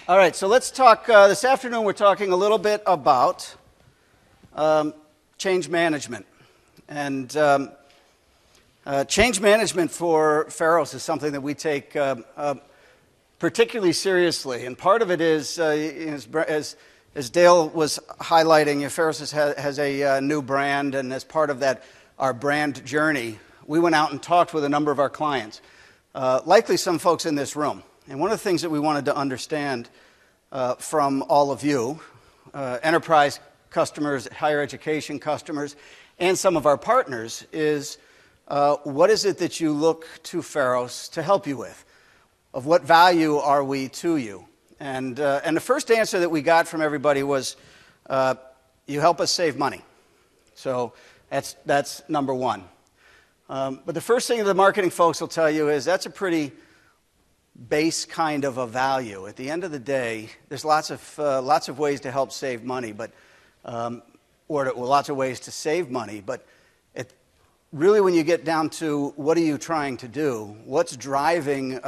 All right, so let's talk, this afternoon we're talking a little bit about change management. And change management for Pharos is something that we take particularly seriously. And part of it is, as Dale was highlighting, Pharos has a new brand, and as part of that, our brand journey, we went out and talked with a number of our clients, likely some folks in this room. And one of the things that we wanted to understand from all of you, enterprise customers, higher education customers, and some of our partners is what is it that you look to Pharos to help you with? Of what value are we to you? And the first answer that we got from everybody was, you help us save money. So that's number one. But the first thing the marketing folks will tell you is that's a pretty base kind of a value. At the end of the day, there's lots of ways to help save money, but lots of ways to save money. But really, when you get down to what are you trying to do, what's driving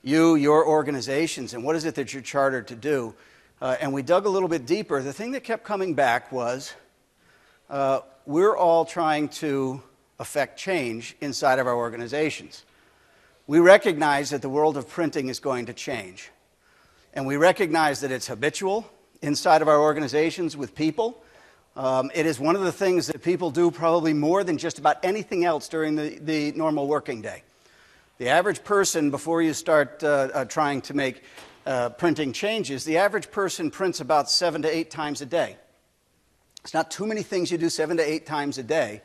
your organizations, and what is it that you're chartered to do? And we dug a little bit deeper. The thing that kept coming back was we're all trying to affect change inside of our organizations. We recognize that the world of printing is going to change. And we recognize that it's habitual inside of our organizations with people. It is one of the things that people do probably more than just about anything else during the normal working day. The average person, before you start trying to make printing changes, the average person prints about 7 to 8 times a day. It's not too many things you do 7 to 8 times a day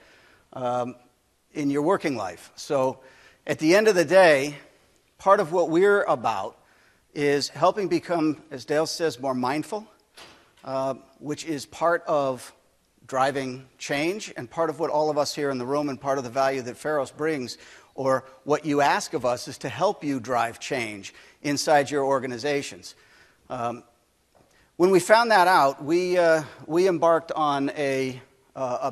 in your working life. So at the end of the day, part of what we're about is helping become, as Dale says, more mindful, which is part of driving change and part of what all of us here in the room and part of the value that Pharos brings, or what you ask of us, is to help you drive change inside your organizations. When we found that out, we embarked on a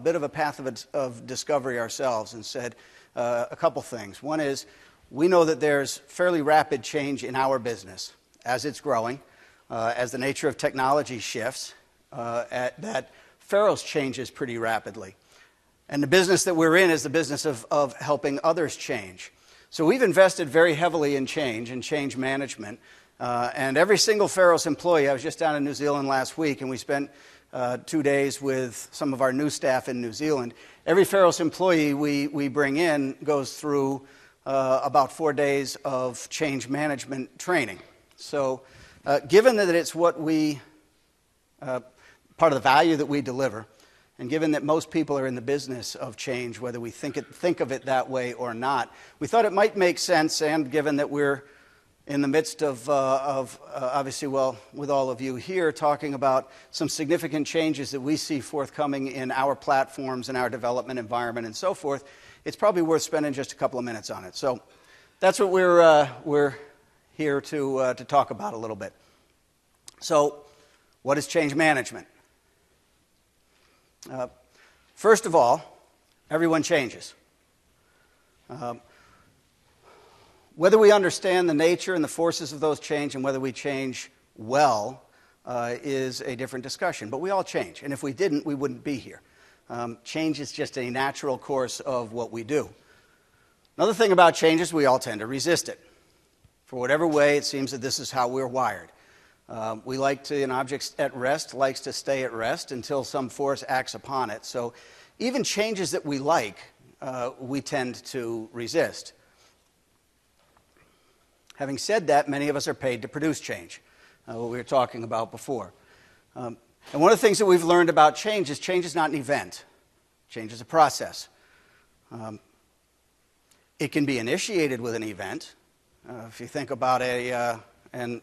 bit of a path of discovery ourselves and said a couple things. One is we know that there's fairly rapid change in our business as it's growing, as the nature of technology shifts, that Pharos changes pretty rapidly. And the business that we're in is the business of helping others change. So we've invested very heavily in change and change management. And every single Pharos employee, I was just down in New Zealand last week, and we spent 2 days with some of our new staff in New Zealand. Every Pharos employee we bring in goes through about 4 days of change management training. So given that it's what part of the value that we deliver, and given that most people are in the business of change, whether we think of it that way or not, we thought it might make sense, and given that we're in the midst of obviously, well, with all of you here, talking about some significant changes that we see forthcoming in our platforms and our development environment and so forth, it's probably worth spending just a couple of minutes on it. So that's what we're here to talk about a little bit. So what is change management? First of all, everyone changes. Whether we understand the nature and the forces of those change and whether we change well is a different discussion. But we all change, and if we didn't, we wouldn't be here. Change is just a natural course of what we do. Another thing about change is we all tend to resist it. For whatever way, it seems that this is how we're wired. We like to, an object at rest likes to stay at rest until some force acts upon it. So even changes that we like, we tend to resist. Having said that, many of us are paid to produce change, what we were talking about before. And one of the things that we've learned about change is not an event. Change is a process. It can be initiated with an event. If you think about an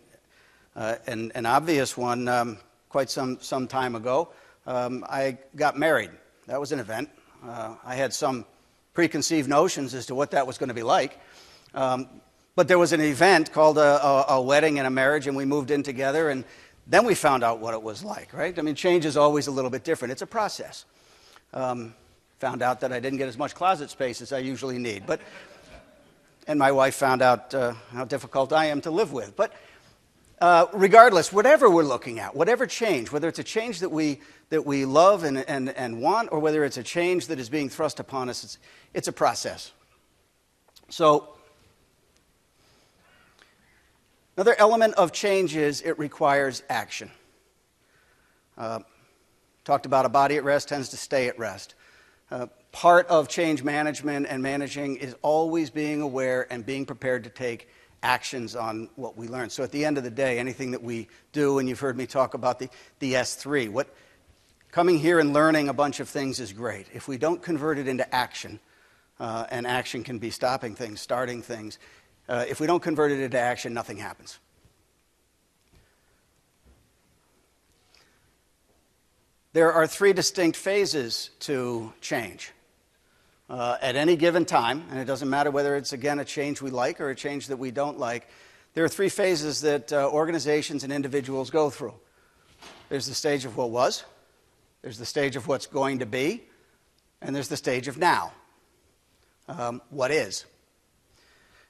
obvious one, quite some time ago, I got married. That was an event. I had some preconceived notions as to what that was going to be like. But there was an event called a wedding and a marriage, and we moved in together, and then we found out what it was like, right? I mean, change is always a little bit different. It's a process. Found out that I didn't get as much closet space as I usually need. And my wife found out how difficult I am to live with. But Regardless, whatever we're looking at, whatever change, whether it's a change that we love and want, or whether it's a change that is being thrust upon us, it's a process. So, another element of change is it requires action. Talked about a body at rest tends to stay at rest. Part of change management and managing is always being aware and being prepared to take actions on what we learn. So at the end of the day, anything that we do, and you've heard me talk about the S3, coming here and learning a bunch of things is great. If we don't convert it into action, and action can be stopping things, starting things, if we don't convert it into action, nothing happens. There are 3 distinct phases to change. At any given time, and it doesn't matter whether it's, again, a change we like or a change that we don't like, there are 3 phases that organizations and individuals go through. There's the stage of what was, there's the stage of what's going to be, and there's the stage of now, what is.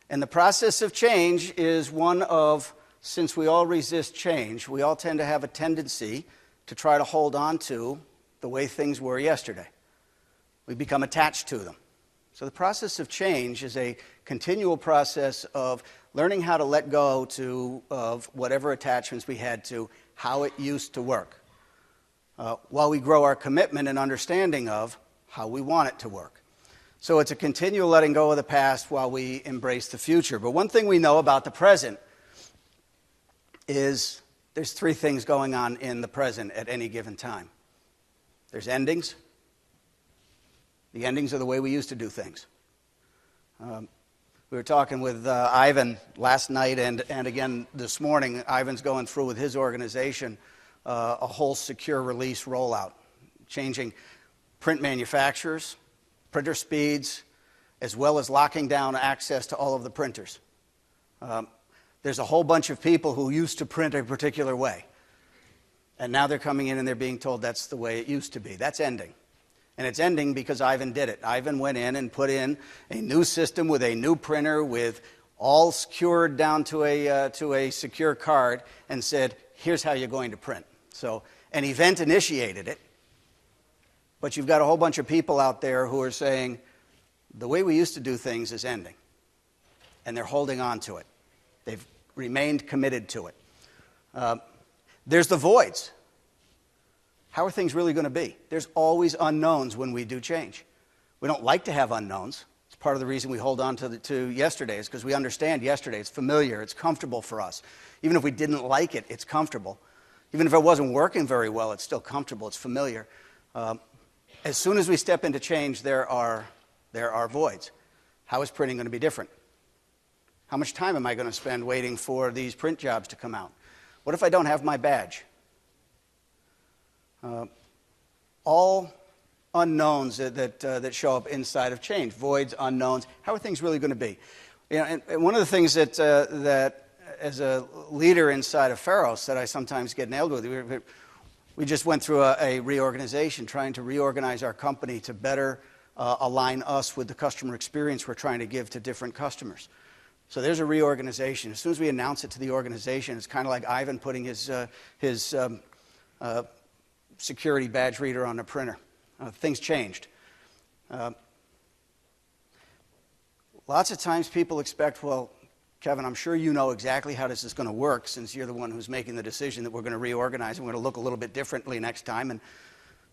And the process of change is one of, since we all resist change, we all tend to have a tendency to try to hold on to the way things were yesterday. We become attached to them. So the process of change is a continual process of learning how to let go of whatever attachments we had to how it used to work, while we grow our commitment and understanding of how we want it to work. So it's a continual letting go of the past while we embrace the future. But one thing we know about the present is there's 3 things going on in the present at any given time. There's endings. The endings are the way we used to do things. We were talking with Ivan last night and again this morning. Ivan's going through with his organization a whole secure release rollout, changing print manufacturers, printer speeds, as well as locking down access to all of the printers. There's a whole bunch of people who used to print a particular way, and now they're coming in and they're being told that's the way it used to be. That's ending. And it's ending because Ivan did it. Ivan went in and put in a new system with a new printer with all secured down to a secure card and said, here's how you're going to print. So an event initiated it, but you've got a whole bunch of people out there who are saying, the way we used to do things is ending. And they're holding on to it. They've remained committed to it. There's the voids. How are things really going to be? There's always unknowns when we do change. We don't like to have unknowns. It's part of the reason we hold on to yesterday is because we understand yesterday. It's familiar. It's comfortable for us. Even if we didn't like it, it's comfortable. Even if it wasn't working very well, it's still comfortable. It's familiar. As soon as we step into change, there are voids. How is printing going to be different? How much time am I going to spend waiting for these print jobs to come out? What if I don't have my badge? All unknowns that show up inside of change, voids, unknowns. How are things really going to be? You know, and one of the things that as a leader inside of Pharos that I sometimes get nailed with, we just went through a reorganization, trying to reorganize our company to better align us with the customer experience we're trying to give to different customers. So there's a reorganization. As soon as we announce it to the organization, it's kind of like Ivan putting his security badge reader on the printer. Things changed. Lots of times people expect, well, Kevin, I'm sure you know exactly how this is going to work since you're the one who's making the decision that we're going to reorganize and we're going to look a little bit differently next time.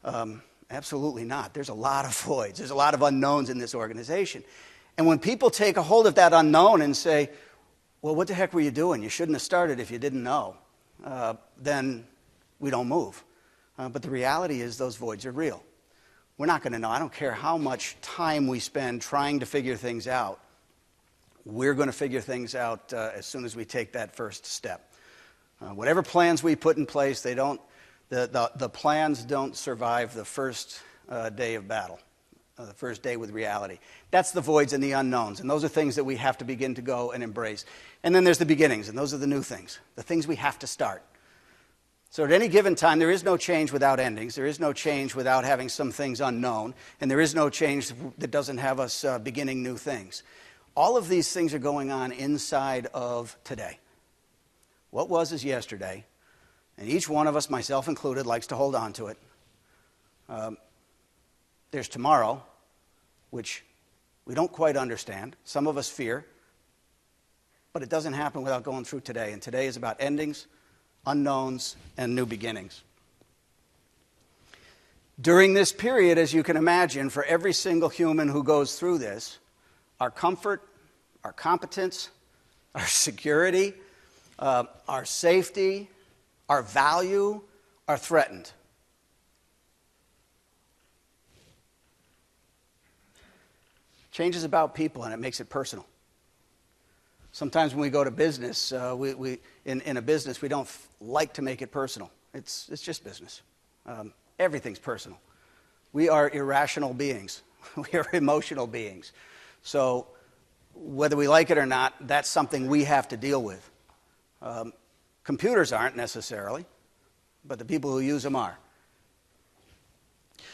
And absolutely not. There's a lot of voids. There's a lot of unknowns in this organization. And when people take a hold of that unknown and say, well, what the heck were you doing? You shouldn't have started if you didn't know. Then we don't move. But the reality is those voids are real. We're not going to know. I don't care how much time we spend trying to figure things out. We're going to figure things out as soon as we take that first step. Whatever plans we put in place, the plans don't survive the first day of battle, the first day with reality. That's the voids and the unknowns, and those are things that we have to begin to go and embrace. And then there's the beginnings, and those are the new things, the things we have to start. So at any given time, there is no change without endings. There is no change without having some things unknown. And there is no change that doesn't have us beginning new things. All of these things are going on inside of today. What was is yesterday, and each one of us, myself included, likes to hold on to it. There's tomorrow, which we don't quite understand. Some of us fear, but it doesn't happen without going through today. And today is about endings, unknowns, and new beginnings. During this period, as you can imagine, for every single human who goes through this, our comfort, our competence, our security, our safety, our value are threatened. Change is about people, and it makes it personal. Sometimes when we go to business, in a business, we don't like to make it personal. It's just business. Everything's personal. We are irrational beings. We are emotional beings. So whether we like it or not, that's something we have to deal with. Computers aren't necessarily, but the people who use them are.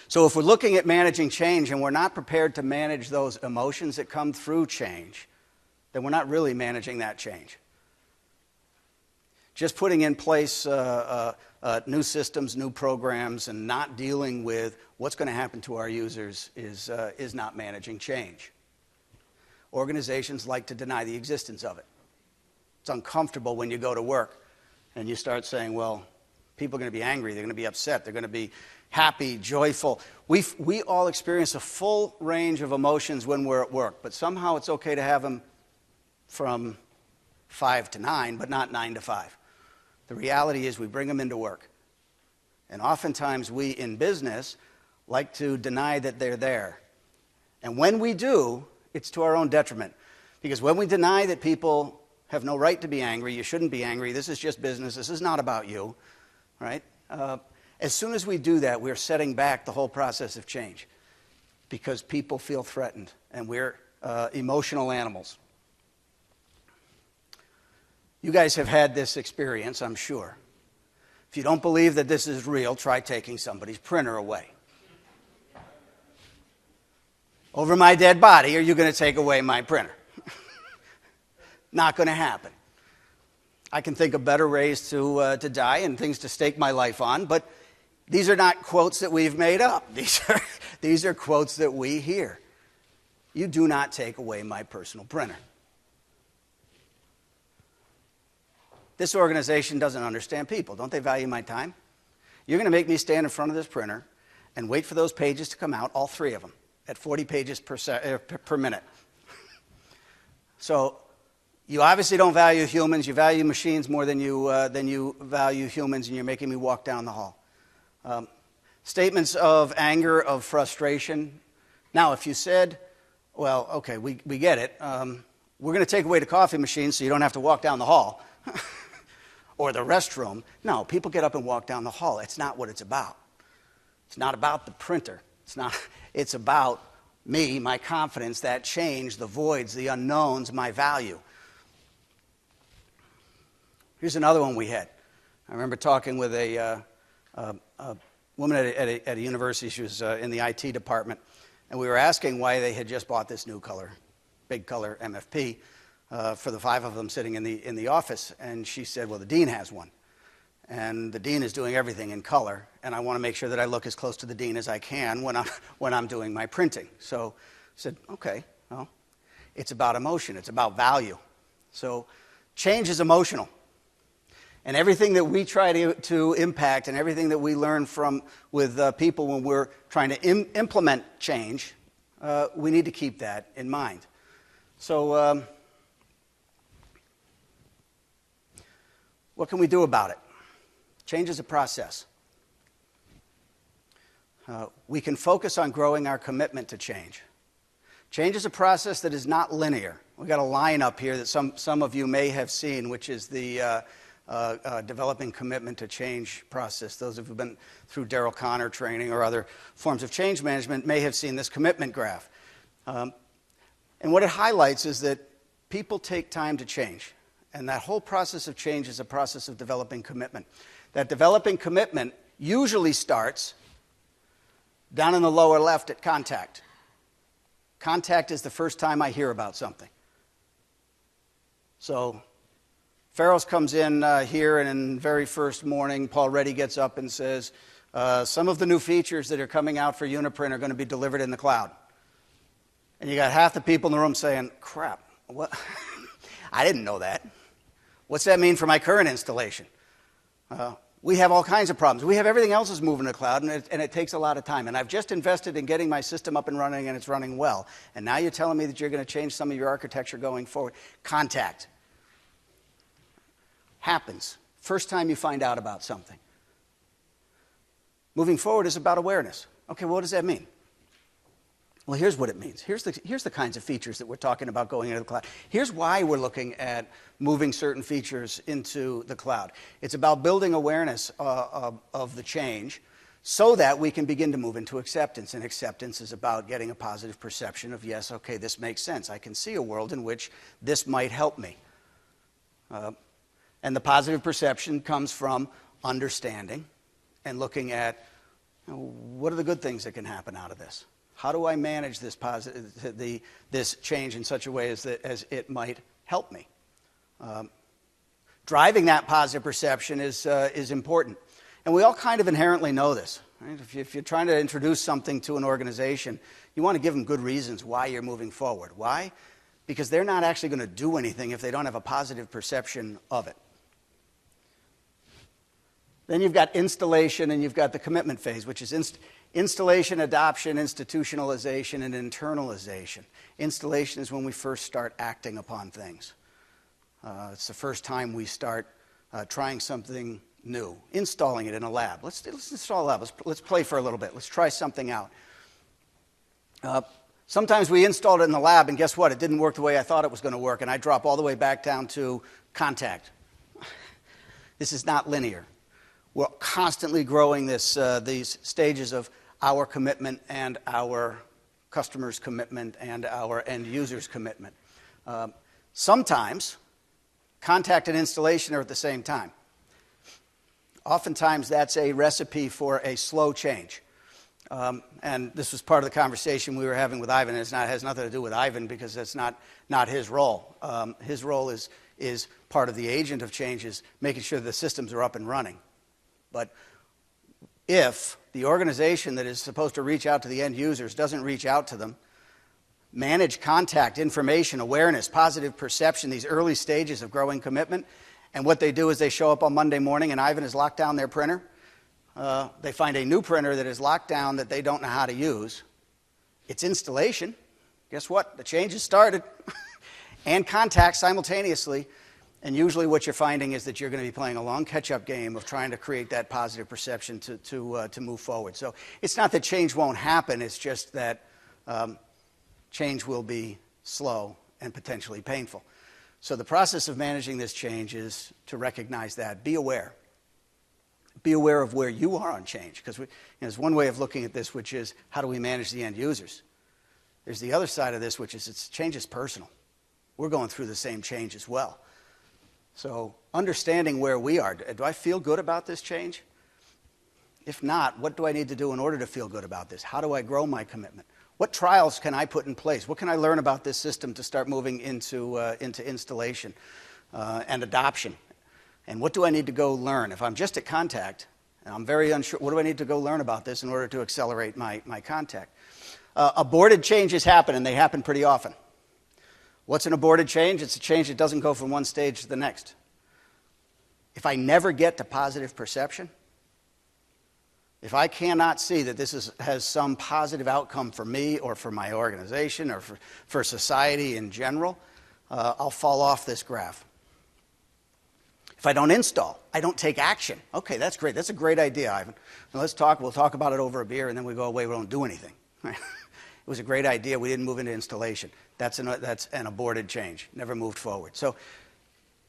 So if we're looking at managing change and we're not prepared to manage those emotions that come through change, then we're not really managing that change. Just putting in place new systems, new programs, and not dealing with what's going to happen to our users is not managing change. Organizations like to deny the existence of it. It's uncomfortable when you go to work and you start saying, well, people are going to be angry, they're going to be upset, they're going to be happy, joyful. We all experience a full range of emotions when we're at work, but somehow it's okay to have them from 5 to 9, but not 9 to 5. The reality is we bring them into work. And oftentimes we, in business, like to deny that they're there. And when we do, it's to our own detriment. Because when we deny that people have no right to be angry, you shouldn't be angry, this is just business, this is not about you, right? As soon as we do that, we're setting back the whole process of change because people feel threatened, and we're emotional animals. You guys have had this experience, I'm sure. If you don't believe that this is real, try taking somebody's printer away. Over my dead body, are you going to take away my printer? Not going to happen. I can think of better ways to die and things to stake my life on, but these are not quotes that we've made up. These are quotes that we hear. You do not take away my personal printer. This organization doesn't understand people. Don't they value my time? You're going to make me stand in front of this printer and wait for those pages to come out, all 3 of them, at 40 pages per minute. So you obviously don't value humans. You value machines more than you value humans, and you're making me walk down the hall. Statements of anger, of frustration. Now, if you said, well, okay, we get it. We're going to take away the coffee machine so you don't have to walk down the hall or the restroom. No, people get up and walk down the hall. It's not what it's about. It's not about the printer. It's about me, my confidence, that change, the voids, the unknowns, my value. Here's another one we had. I remember talking with a woman at a university. She was in the IT department, and we were asking why they had just bought this new color, big color MFP, for the 5 of them sitting in the office. And she said, well, the dean has one, and the dean is doing everything in color, and I want to make sure that I look as close to the dean as I can when I'm doing my printing. So I said, okay, well, it's about emotion, it's about value. So change is emotional. And everything that we try to impact and everything that we learn with people when we're trying to implement change, we need to keep that in mind. So what can we do about it? Change is a process. We can focus on growing our commitment to change. Change is a process that is not linear. We've got a line up here that some of you may have seen, which is the developing commitment to change process. Those who have been through Darrell Connor training or other forms of change management may have seen this commitment graph. And what it highlights is that people take time to change. And that whole process of change is a process of developing commitment. That developing commitment usually starts down in the lower left at contact. Contact is the first time I hear about something. So Pharos comes in here, and in the very first morning, Paul Reddy gets up and says, some of the new features that are coming out for Uniprint are going to be delivered in the cloud. And you got half the people in the room saying, crap, what? I didn't know that. What's that mean for my current installation? We have all kinds of problems. We have everything else is moving to the cloud, and it takes a lot of time. And I've just invested in getting my system up and running, and it's running well. And now you're telling me that you're going to change some of your architecture going forward. Contact. Happens. First time you find out about something. Moving forward is about awareness. Okay, well, what does that mean? Well, here's what it means. Here's the kinds of features that we're talking about going into the cloud. Here's why we're looking at moving certain features into the cloud. It's about building awareness of the change so that we can begin to move into acceptance. And acceptance is about getting a positive perception of, yes, okay, this makes sense. I can see a world in which this might help me. And the positive perception comes from understanding and looking at, what are the good things that can happen out of this? How do I manage this this change in such a way as it might help me? Driving that positive perception is important. And we all kind of inherently know this. Right? If you're trying to introduce something to an organization, you want to give them good reasons why you're moving forward. Why? Because they're not actually going to do anything if they don't have a positive perception of it. Then you've got installation, and you've got the commitment phase, which is installation, adoption, institutionalization, and internalization. Installation is when we first start acting upon things. It's the first time we start trying something new, installing it in a lab. Let's install a lab. Let's play for a little bit. Let's try something out. Sometimes we installed it in the lab, and guess what? It didn't work the way I thought it was going to work, and I drop all the way back down to contact. This is not linear. We're constantly growing these stages of our commitment and our customers' commitment and our end users' commitment. Sometimes contact and installation are at the same time. Oftentimes that's a recipe for a slow change. And this was part of the conversation we were having with Ivan. It has nothing to do with Ivan because that's not his role. His role is part of the agent of change, is making sure the systems are up and running. But if the organization that is supposed to reach out to the end users doesn't reach out to them, manage contact, information, awareness, positive perception, these early stages of growing commitment, and what they do is they show up on Monday morning and Ivan has locked down their printer. They find a new printer that is locked down that they don't know how to use. It's installation. Guess what? The change has started. And contact simultaneously. And usually what you're finding is that you're going to be playing a long catch-up game of trying to create that positive perception to move forward. So it's not that change won't happen, it's just that change will be slow and potentially painful. So the process of managing this change is to recognize that. Be aware. Be aware of where you are on change. Because there's one way of looking at this, which is how do we manage the end users? There's the other side of this, which is change is personal. We're going through the same change as well. So understanding where we are, do I feel good about this change? If not, what do I need to do in order to feel good about this? How do I grow my commitment? What trials can I put in place? What can I learn about this system to start moving into installation and adoption? And what do I need to go learn? If I'm just at contact and I'm very unsure, what do I need to go learn about this in order to accelerate my contact? Aborted changes happen, and they happen pretty often. What's an aborted change? It's a change that doesn't go from one stage to the next. If I never get to positive perception, if I cannot see that this has some positive outcome for me or for my organization or for society in general, I'll fall off this graph. If I don't install, I don't take action. Okay, that's great. That's a great idea, Ivan. Now let's talk. We'll talk about it over a beer, and then we go away. We don't do anything. It was a great idea. We didn't move into installation. That's an aborted change. Never moved forward. So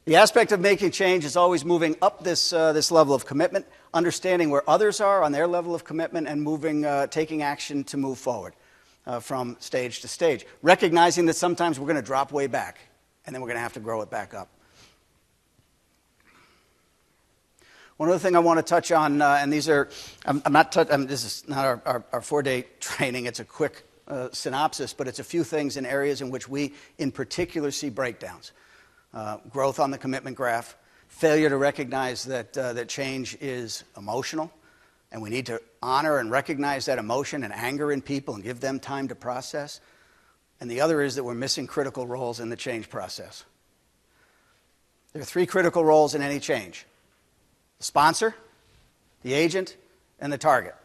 the aspect of making change is always moving up this level of commitment, understanding where others are on their level of commitment, and taking action to move forward from stage to stage. Recognizing that sometimes we're going to drop way back, and then we're going to have to grow it back up. One other thing I want to touch on, and these are, this is not our 4-day training. It's a quick synopsis, but it's a few things in areas in which we, in particular, see breakdowns. Growth on the commitment graph, failure to recognize that change is emotional, and we need to honor and recognize that emotion and anger in people and give them time to process. And the other is that we're missing critical roles in the change process. There are three critical roles in any change: the sponsor, the agent, and the target.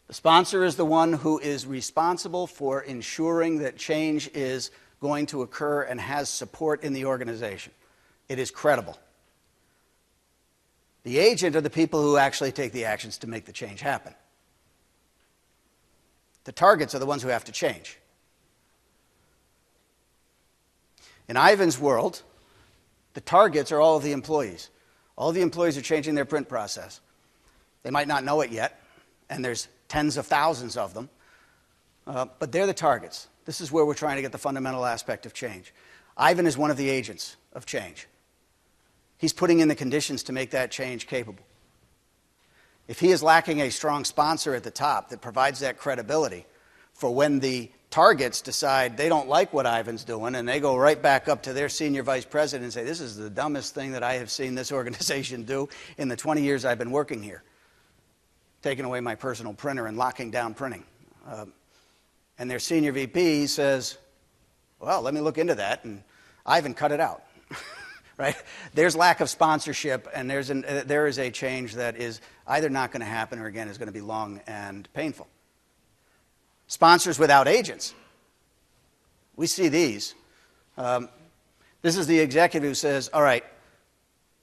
The sponsor is the one who is responsible for ensuring that change is going to occur and has support in the organization. It is credible. The agent are the people who actually take the actions to make the change happen. The targets are the ones who have to change. In Ivan's world, the targets are all of the employees. All the employees are changing their print process. They might not know it yet, and there's tens of thousands of them, but they're the targets. This is where we're trying to get the fundamental aspect of change. Ivan is one of the agents of change. He's putting in the conditions to make that change capable. If he is lacking a strong sponsor at the top that provides that credibility for when the targets decide they don't like what Ivan's doing, and they go right back up to their senior vice president and say, this is the dumbest thing that I have seen this organization do in the 20 years I've been working here, taking away my personal printer and locking down printing. And their senior VP says, well, let me look into that, and Ivan cut it out. Right? There's lack of sponsorship, and there is a change that is either not going to happen or, again, is going to be long and painful. Sponsors without agents. We see these. This is the executive who says, all right,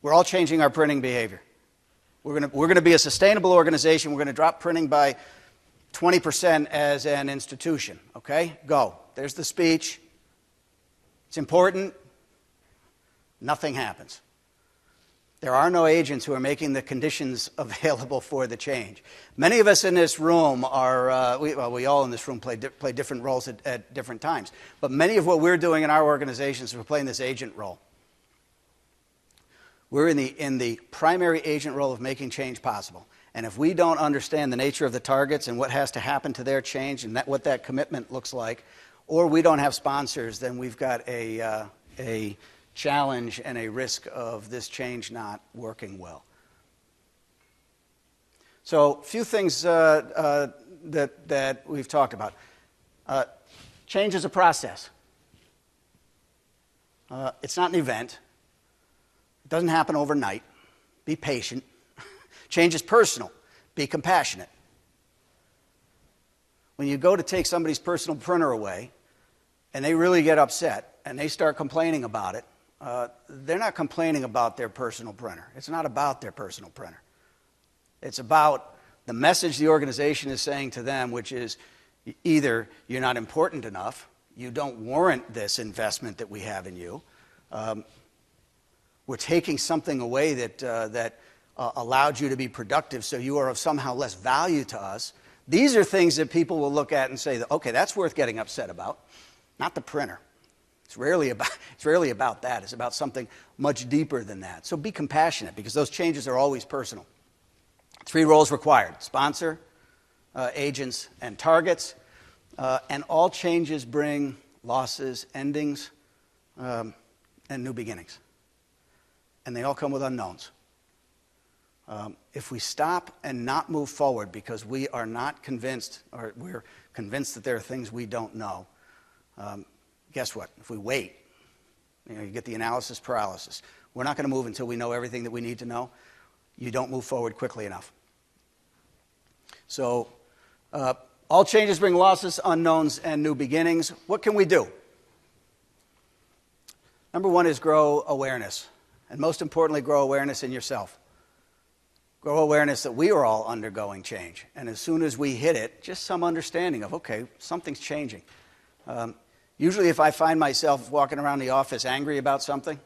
we're all changing our printing behavior. We're going to be a sustainable organization. We're going to drop printing by 20% as an institution. Okay? Go. There's the speech. It's important. Nothing happens. There are no agents who are making the conditions available for the change. Many of us in this room are, we all in this room play different roles at different times. But many of what we're doing in our organizations, we're playing this agent role. We're in the primary agent role of making change possible. And if we don't understand the nature of the targets and what has to happen to their change and what that commitment looks like, or we don't have sponsors, then we've got a challenge and a risk of this change not working well. So, a few things that we've talked about. Change is a process. It's not an event. It doesn't happen overnight. Be patient. Change is personal. Be compassionate. When you go to take somebody's personal printer away and they really get upset and they start complaining about it, they're not complaining about their personal printer. It's not about their personal printer. It's about the message the organization is saying to them, which is either you're not important enough, you don't warrant this investment that we have in you, we're taking something away that allowed you to be productive, so you are of somehow less value to us. These are things that people will look at and say, okay, that's worth getting upset about, not the printer. It's rarely about that. It's about something much deeper than that. So be compassionate, because those changes are always personal. 3 roles required: sponsor, agents, and targets. And all changes bring losses, endings, and new beginnings. And they all come with unknowns. If we stop and not move forward because we are not convinced, or we're convinced that there are things we don't know, guess what? If we wait, you get the analysis paralysis. We're not going to move until we know everything that we need to know. You don't move forward quickly enough. So, all changes bring losses, unknowns, and new beginnings. What can we do? Number 1 is grow awareness. And most importantly, grow awareness in yourself. Grow awareness that we are all undergoing change. And as soon as we hit it, just some understanding of, okay, something's changing. Usually if I find myself walking around the office angry about something,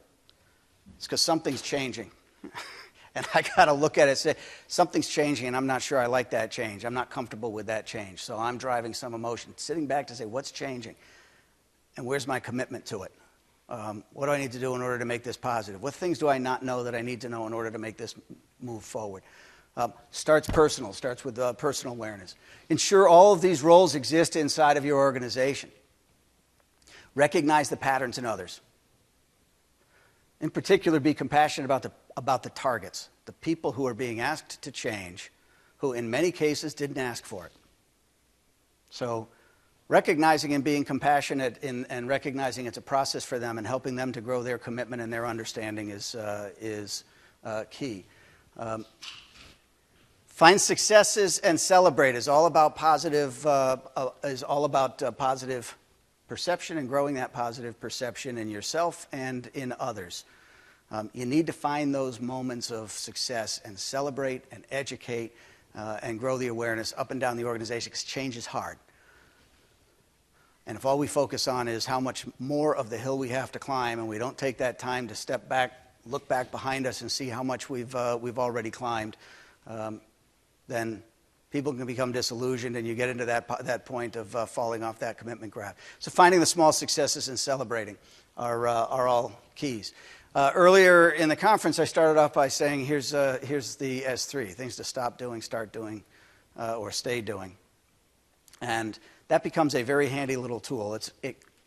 it's because something's changing. And I got to look at it and say, something's changing, and I'm not sure I like that change. I'm not comfortable with that change. So I'm driving some emotion. Sitting back to say, what's changing? And where's my commitment to it? What do I need to do in order to make this positive? What things do I not know that I need to know in order to make this move forward? Starts personal, starts with personal awareness. Ensure all of these roles exist inside of your organization. Recognize the patterns in others. In particular, be compassionate about the targets, the people who are being asked to change, who in many cases didn't ask for it. So recognizing and being compassionate and recognizing it's a process for them and helping them to grow their commitment and their understanding is key. Find successes and celebrate is all about positive perception and growing that positive perception in yourself and in others. You need to find those moments of success and celebrate and educate and grow the awareness up and down the organization, because change is hard. And if all we focus on is how much more of the hill we have to climb, and we don't take that time to step back, look back behind us and see how much we've already climbed, then people can become disillusioned, and you get into that point of falling off that commitment graph. So finding the small successes and celebrating are all keys. Earlier in the conference, I started off by saying here's the S3, things to stop doing, start doing, or stay doing. And that becomes a very handy little tool.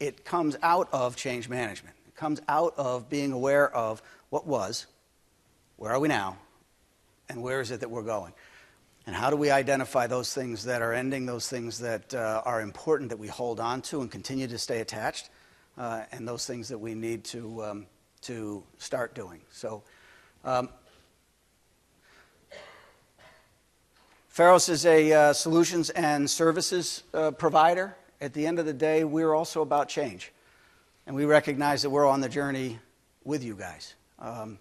It comes out of change management. It comes out of being aware of what was, where are we now, and where is it that we're going. And how do we identify those things that are ending, those things that are important that we hold on to and continue to stay attached, and those things that we need to start doing. So Pharos is a solutions and services provider. At the end of the day, we're also about change. And we recognize that we're on the journey with you guys. And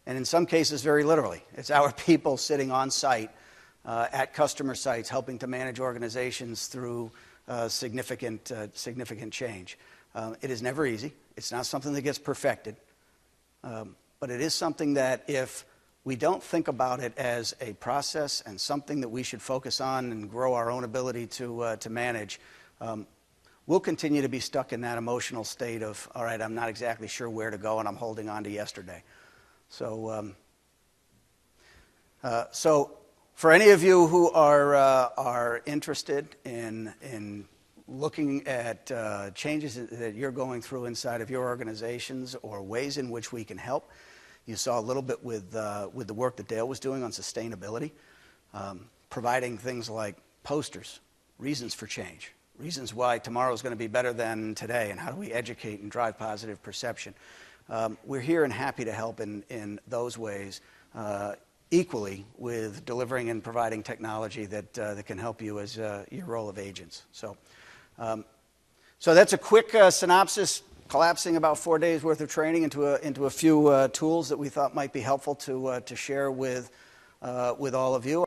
in some cases, very literally. It's our people sitting on site at customer sites, helping to manage organizations through significant change. It is never easy. It's not something that gets perfected. But it is something that if we don't think about it as a process and something that we should focus on and grow our own ability to manage, we'll continue to be stuck in that emotional state of, all right, I'm not exactly sure where to go and I'm holding on to yesterday. So for any of you who are interested in looking at changes that you're going through inside of your organizations or ways in which we can help, you saw a little bit with the work that Dale was doing on sustainability, providing things like posters, reasons for change, reasons why tomorrow is going to be better than today, and how do we educate and drive positive perception. We're here and happy to help in those ways, equally with delivering and providing technology that can help you as your role of agents. So that's a quick synopsis, collapsing about 4 days worth of training into a few tools that we thought might be helpful to share with all of you.